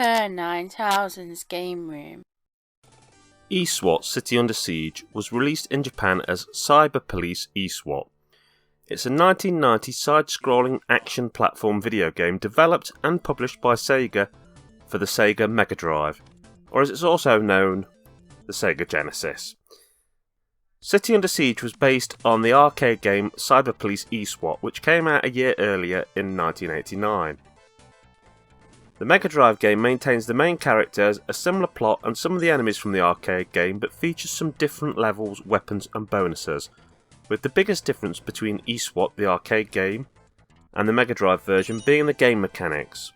Per 9000's Game Room. eSWAT City Under Siege was released in Japan as Cyber Police eSWAT. It's a 1990 side-scrolling action platform video game developed and published by Sega for the Sega Mega Drive, or as it's also known, the Sega Genesis. City Under Siege was based on the arcade game Cyber Police eSWAT, which came out a year earlier in 1989. The Mega Drive game maintains the main characters, a similar plot and some of the enemies from the arcade game, but features some different levels, weapons and bonuses, with the biggest difference between eSWAT, the arcade game, and the Mega Drive version being the game mechanics.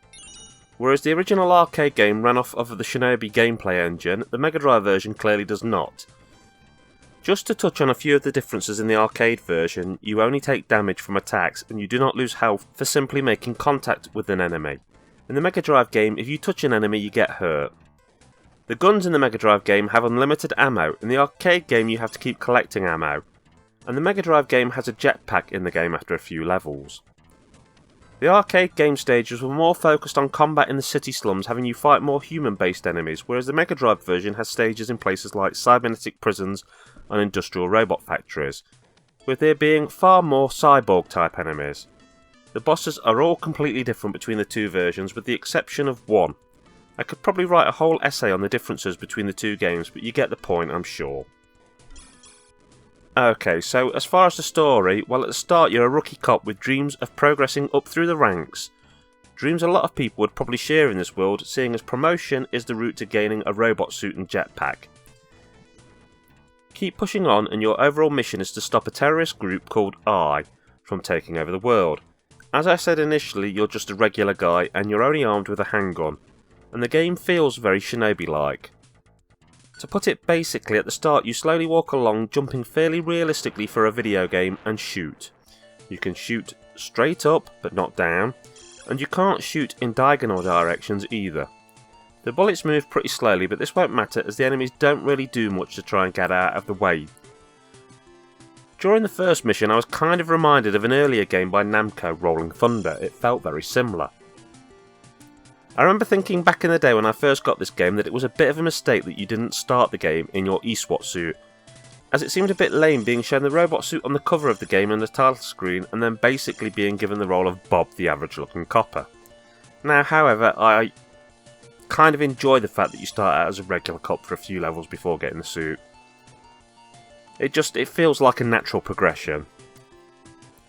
Whereas the original arcade game ran off of the Shinobi gameplay engine, the Mega Drive version clearly does not. Just to touch on a few of the differences in the arcade version, you only take damage from attacks and you do not lose health for simply making contact with an enemy. In the Mega Drive game, if you touch an enemy you get hurt. The guns in the Mega Drive game have unlimited ammo, in the arcade game you have to keep collecting ammo, and the Mega Drive game has a jetpack in the game after a few levels. The arcade game stages were more focused on combat in the city slums, having you fight more human-based enemies, whereas the Mega Drive version has stages in places like cybernetic prisons and industrial robot factories, with there being far more cyborg-type enemies. The bosses are all completely different between the two versions, with the exception of one. I could probably write a whole essay on the differences between the two games, but you get the point, I'm sure. Okay, so as far as the story, well, at the start you're a rookie cop with dreams of progressing up through the ranks. Dreams a lot of people would probably share in this world, seeing as promotion is the route to gaining a robot suit and jetpack. Keep pushing on, and your overall mission is to stop a terrorist group called I from taking over the world. As I said initially, you're just a regular guy and you're only armed with a handgun, and the game feels very Shinobi-like. To put it basically, at the start you slowly walk along, jumping fairly realistically for a video game, and shoot. You can shoot straight up but not down, and you can't shoot in diagonal directions either. The bullets move pretty slowly, but this won't matter as the enemies don't really do much to try and get out of the way. During the first mission I was kind of reminded of an earlier game by Namco, Rolling Thunder. It felt very similar. I remember thinking back in the day when I first got this game that it was a bit of a mistake that you didn't start the game in your eSWAT suit, as it seemed a bit lame being shown the robot suit on the cover of the game and the title screen and then basically being given the role of Bob, the average looking copper. Now, however, I kind of enjoy the fact that you start out as a regular cop for a few levels before getting the suit. It feels like a natural progression.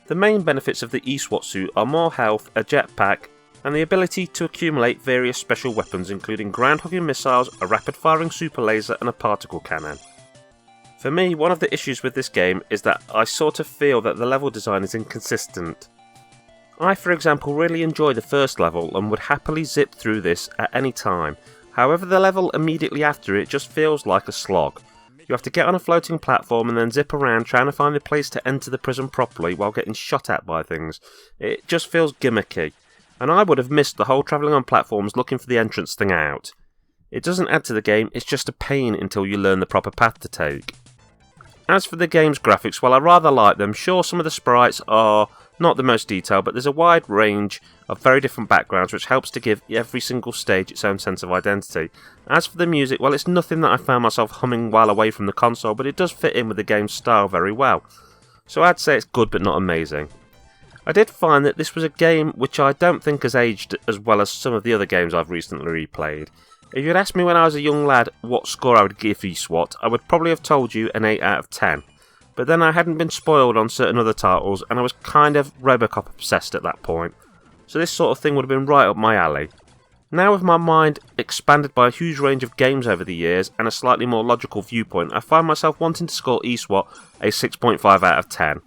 The main benefits of the eSWAT suit are more health, a jetpack, and the ability to accumulate various special weapons including ground-hugging missiles, a rapid-firing super laser and a particle cannon. For me, one of the issues with this game is that I sort of feel that the level design is inconsistent. I, for example, really enjoy the first level and would happily zip through this at any time. However, the level immediately after it just feels like a slog. You have to get on a floating platform and then zip around trying to find a place to enter the prison properly while getting shot at by things. It just feels gimmicky, and I would have missed the whole travelling on platforms looking for the entrance thing out. It doesn't add to the game, it's just a pain until you learn the proper path to take. As for the game's graphics, well, I rather like them. Sure, some of the sprites are not the most detailed, but there's a wide range of very different backgrounds which helps to give every single stage its own sense of identity. As for the music, well, it's nothing that I found myself humming while away from the console, but it does fit in with the game's style very well. So I'd say it's good but not amazing. I did find that this was a game which I don't think has aged as well as some of the other games I've recently replayed. If you'd asked me when I was a young lad what score I would give eSWAT, I would probably have told you an 8 out of 10. But then I hadn't been spoiled on certain other titles, and I was kind of Robocop obsessed at that point. So this sort of thing would have been right up my alley. Now with my mind expanded by a huge range of games over the years, and a slightly more logical viewpoint, I find myself wanting to score eSWAT a 6.5 out of 10.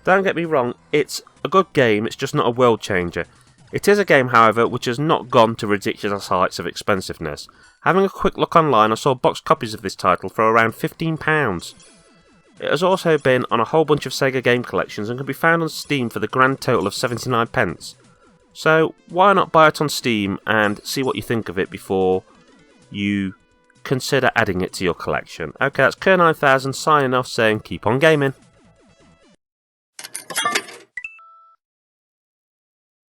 Don't get me wrong, it's a good game, it's just not a world changer. It is a game, however, which has not gone to ridiculous heights of expensiveness. Having a quick look online, I saw boxed copies of this title for around £15. It has also been on a whole bunch of Sega game collections and can be found on Steam for the grand total of 79p. So why not buy it on Steam and see what you think of it before you consider adding it to your collection. Okay, that's Kerr9000 signing off saying keep on gaming.